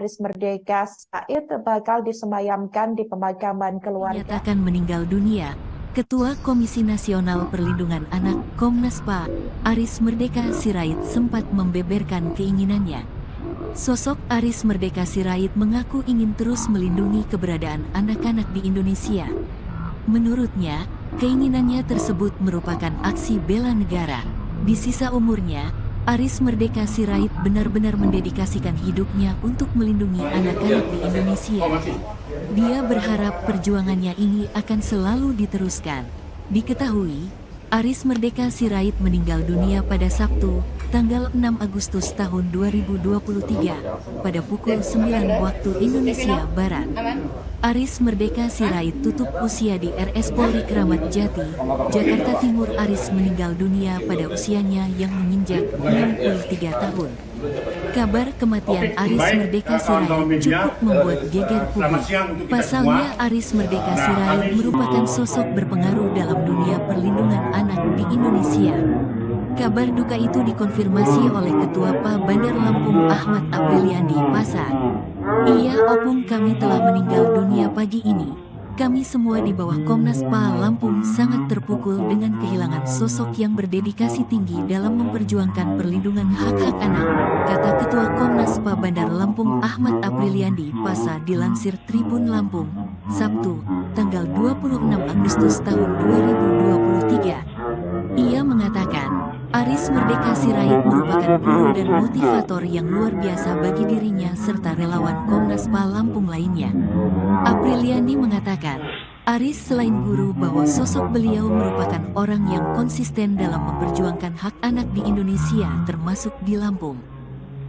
Aris Merdeka Said bakal disemayamkan di pemakaman keluarga. Menyatakan meninggal dunia, Ketua Komisi Nasional Perlindungan Anak Komnas PA, Aris Merdeka Sirait sempat membeberkan keinginannya. Sosok Aris Merdeka Sirait mengaku ingin terus melindungi keberadaan anak-anak di Indonesia. Menurutnya, keinginannya tersebut merupakan aksi bela negara. Di sisa umurnya, Aris Merdeka Sirait benar-benar mendedikasikan hidupnya untuk melindungi anak-anak di Indonesia. Dia berharap perjuangannya ini akan selalu diteruskan. Diketahui, Aris Merdeka Sirait meninggal dunia pada Sabtu, tanggal 6 Agustus tahun 2023, pada pukul 9 waktu Indonesia Barat. Aris Merdeka Sirait tutup usia di RS Polri Kramat Jati, Jakarta Timur. Aris meninggal dunia pada usianya yang menginjak 63 tahun. Kabar kematian Aris Merdeka Sirait cukup membuat geger publik. Pasalnya, Aris Merdeka Sirait merupakan sosok berpengaruh dalam dunia perlindungan anak di Indonesia. Kabar duka itu dikonfirmasi oleh Ketua PA Bandar Lampung Ahmad Apriliandi Pasar. Iya, opung kami telah meninggal dunia pagi ini. Kami semua di bawah Komnas PA Lampung sangat terpukul dengan kehilangan sosok yang berdedikasi tinggi dalam memperjuangkan perlindungan hak-hak anak, kata Ketua Komnas PA Bandar Lampung Ahmad Apriliandi Pasar dilansir Tribun Lampung, Sabtu, tanggal 26 Agustus tahun 2023. Ia mengatakan, Aris Merdeka Sirait merupakan guru dan motivator yang luar biasa bagi dirinya serta relawan Komnas PA Lampung lainnya. Apriliandi mengatakan, Aris selain guru bahwa sosok beliau merupakan orang yang konsisten dalam memperjuangkan hak anak di Indonesia termasuk di Lampung.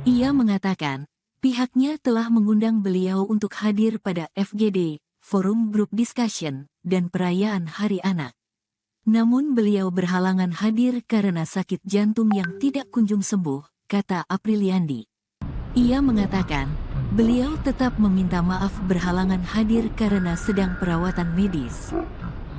Ia mengatakan, pihaknya telah mengundang beliau untuk hadir pada FGD, Forum Group Discussion, dan perayaan Hari Anak. Namun beliau berhalangan hadir karena sakit jantung yang tidak kunjung sembuh, kata Apriliandi. Ia mengatakan, beliau tetap meminta maaf berhalangan hadir karena sedang perawatan medis.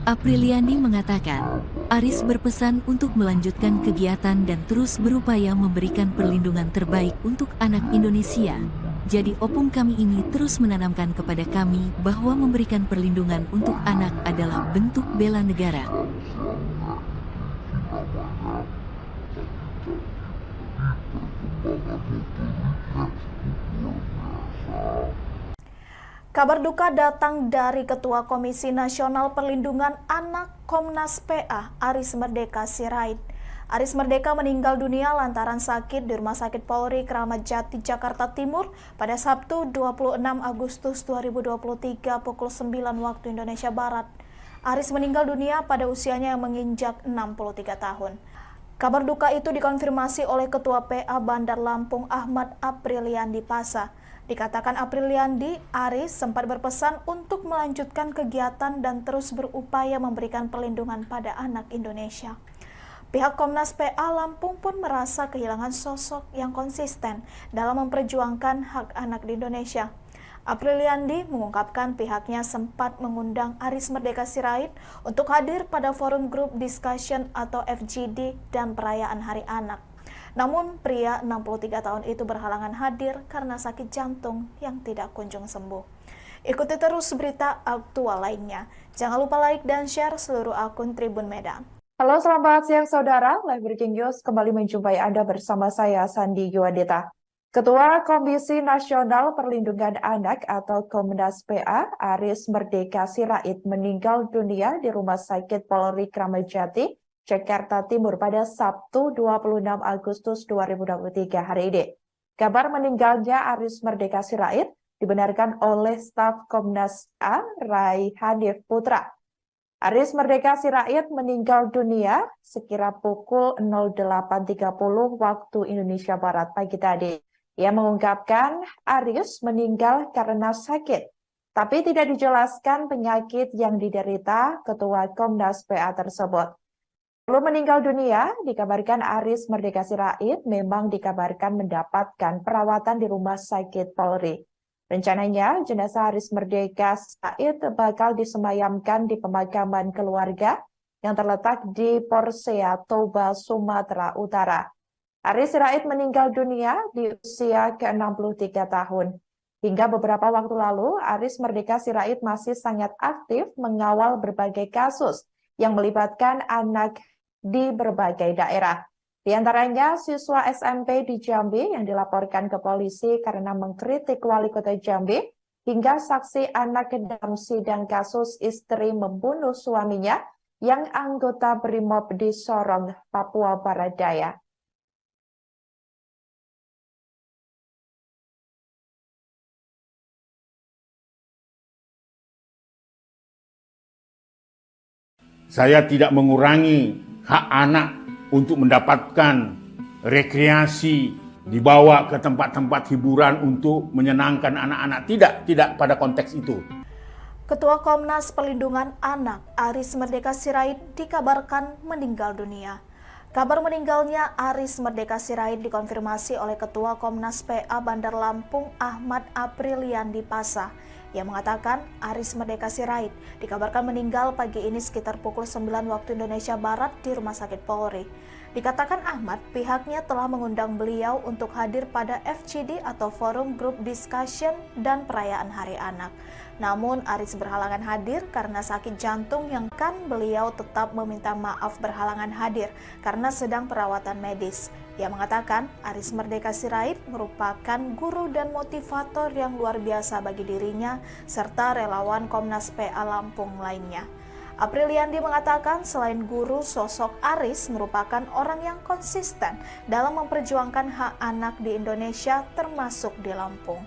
Apriliandi mengatakan, Aris berpesan untuk melanjutkan kegiatan dan terus berupaya memberikan perlindungan terbaik untuk anak Indonesia. Jadi opung kami ini terus menanamkan kepada kami bahwa memberikan perlindungan untuk anak adalah bentuk bela negara. Kabar duka datang dari Ketua Komisi Nasional Perlindungan Anak Komnas PA, Aris Merdeka Sirait. Aris Merdeka meninggal dunia lantaran sakit di Rumah Sakit Polri Kramat Jati, Jakarta Timur pada Sabtu 26 Agustus 2023 pukul 9 waktu Indonesia Barat. Aris meninggal dunia pada usianya yang menginjak 63 tahun. Kabar duka itu dikonfirmasi oleh Ketua PA Bandar Lampung Ahmad Apriliandi Pasar. Dikatakan Apriliandi, Aris sempat berpesan untuk melanjutkan kegiatan dan terus berupaya memberikan perlindungan pada anak Indonesia. Pihak Komnas PA Lampung pun merasa kehilangan sosok yang konsisten dalam memperjuangkan hak anak di Indonesia. Apriliandi mengungkapkan pihaknya sempat mengundang Aris Merdeka Sirait untuk hadir pada Forum Group Discussion atau FGD dan perayaan Hari Anak. Namun pria 63 tahun itu berhalangan hadir karena sakit jantung yang tidak kunjung sembuh. Ikuti terus berita aktual lainnya. Jangan lupa like dan share seluruh akun Tribun Medan. Halo, selamat siang saudara. Live Breaking News kembali menjumpai Anda bersama saya, Sandi Yuadita. Ketua Komisi Nasional Perlindungan Anak atau Komnas PA, Aris Merdeka Sirait meninggal dunia di Rumah Sakit Polri Kramat Jati, Jakarta Timur pada Sabtu 26 Agustus 2023 hari ini. Kabar meninggalnya Aris Merdeka Sirait dibenarkan oleh staf Komnas PA, Rai Hanif Putra. Aris Merdeka Sirait meninggal dunia sekira pukul 08.30 waktu Indonesia Barat pagi tadi. Ia mengungkapkan Aris meninggal karena sakit, tapi tidak dijelaskan penyakit yang diderita Ketua Komnas PA tersebut. Sebelum meninggal dunia, dikabarkan Aris Merdeka Sirait memang dikabarkan mendapatkan perawatan di Rumah Sakit Polri. Rencananya, jenazah Aris Merdeka Sirait bakal disemayamkan di pemakaman keluarga yang terletak di Porsea, Toba, Sumatera Utara. Aris Sirait meninggal dunia di usia ke-63 tahun. Hingga beberapa waktu lalu, Aris Merdeka Sirait masih sangat aktif mengawal berbagai kasus yang melibatkan anak di berbagai daerah. Di antaranya siswa SMP di Jambi yang dilaporkan ke polisi karena mengkritik wali kota Jambi, hingga saksi anak dalam sidang kasus istri membunuh suaminya yang anggota BRIMOB di Sorong, Papua Barat Daya. Saya tidak mengurangi hak anak untuk mendapatkan rekreasi, dibawa ke tempat-tempat hiburan untuk menyenangkan anak-anak. Tidak pada konteks itu. Ketua Komnas Perlindungan Anak Aris Merdeka Sirait dikabarkan meninggal dunia. Kabar meninggalnya Aris Merdeka Sirait dikonfirmasi oleh Ketua Komnas PA Bandar Lampung Ahmad Aprilian di Pasa, yang mengatakan Aris Merdeka Sirait dikabarkan meninggal pagi ini sekitar pukul 9 waktu Indonesia Barat di Rumah Sakit Polri. Dikatakan Ahmad, pihaknya telah mengundang beliau untuk hadir pada FGD atau Forum Group Discussion dan perayaan Hari Anak. Namun Aris berhalangan hadir karena sakit jantung yang beliau tetap meminta maaf berhalangan hadir karena sedang perawatan medis. Ia mengatakan Aris Merdeka Sirait merupakan guru dan motivator yang luar biasa bagi dirinya serta relawan Komnas PA Lampung lainnya. Apriliandi mengatakan selain guru, sosok Aris merupakan orang yang konsisten dalam memperjuangkan hak anak di Indonesia termasuk di Lampung.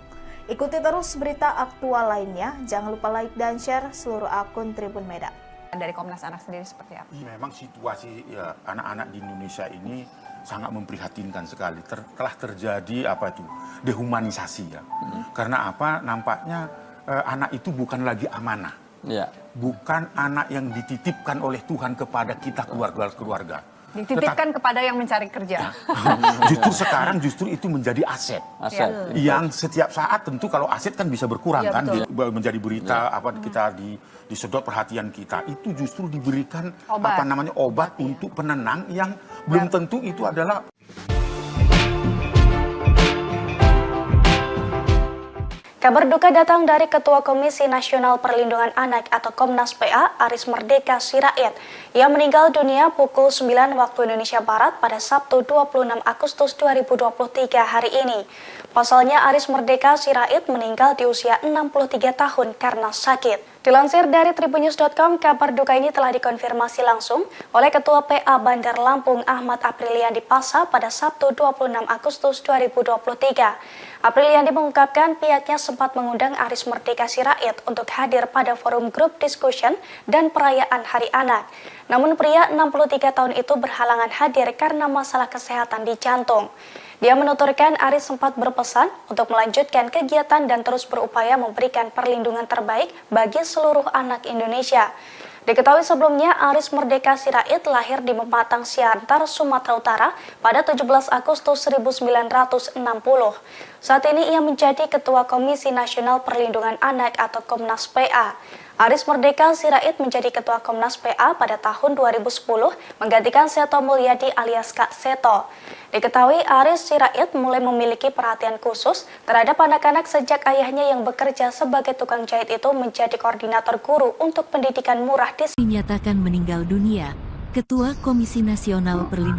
Ikuti terus berita aktual lainnya, jangan lupa like dan share seluruh akun Tribun Medan. Dari Komnas Anak sendiri seperti apa? Memang situasi anak-anak di Indonesia ini sangat memprihatinkan sekali. Telah terjadi dehumanisasi ya. Karena nampaknya anak itu bukan lagi amanah. Ya. Bukan anak yang dititipkan oleh Tuhan kepada kita keluarga. Dititipkan kepada yang mencari kerja. Justru itu menjadi aset. Yang setiap saat tentu kalau aset kan bisa berkurang kan, menjadi berita kita disedot perhatian kita. Itu justru diberikan obat untuk penenang yang belum tentu itu adalah. Kabar duka datang dari Ketua Komisi Nasional Perlindungan Anak atau Komnas PA, Aris Merdeka Sirait, yang meninggal dunia pukul 9 waktu Indonesia Barat pada Sabtu 26 Agustus 2023 hari ini. Pasalnya Aris Merdeka Sirait meninggal di usia 63 tahun karena sakit. Dilansir dari tribunnews.com, kabar duka ini telah dikonfirmasi langsung oleh Ketua PA Bandar Lampung Ahmad Aprilian di Pasa pada Sabtu 26 Agustus 2023. Aprilian mengungkapkan pihaknya sempat mengundang Aris Merdeka Sirait untuk hadir pada forum grup discussion dan perayaan Hari Anak. Namun pria 63 tahun itu berhalangan hadir karena masalah kesehatan di jantung. Dia menuturkan Aris sempat berpesan untuk melanjutkan kegiatan dan terus berupaya memberikan perlindungan terbaik bagi seluruh anak Indonesia. Diketahui sebelumnya Aris Merdeka Sirait lahir di Mematang Siantar, Sumatera Utara pada 17 Agustus 1960. Saat ini ia menjadi Ketua Komisi Nasional Perlindungan Anak atau Komnas PA. Aris Merdeka Sirait menjadi Ketua Komnas PA pada tahun 2010 menggantikan Seto Mulyadi alias Kak Seto. Diketahui Aris Sirait mulai memiliki perhatian khusus terhadap anak-anak sejak ayahnya yang bekerja sebagai tukang jahit itu menjadi koordinator guru untuk pendidikan murah di dinyatakan meninggal dunia. Ketua Komisi Nasional Perlindungan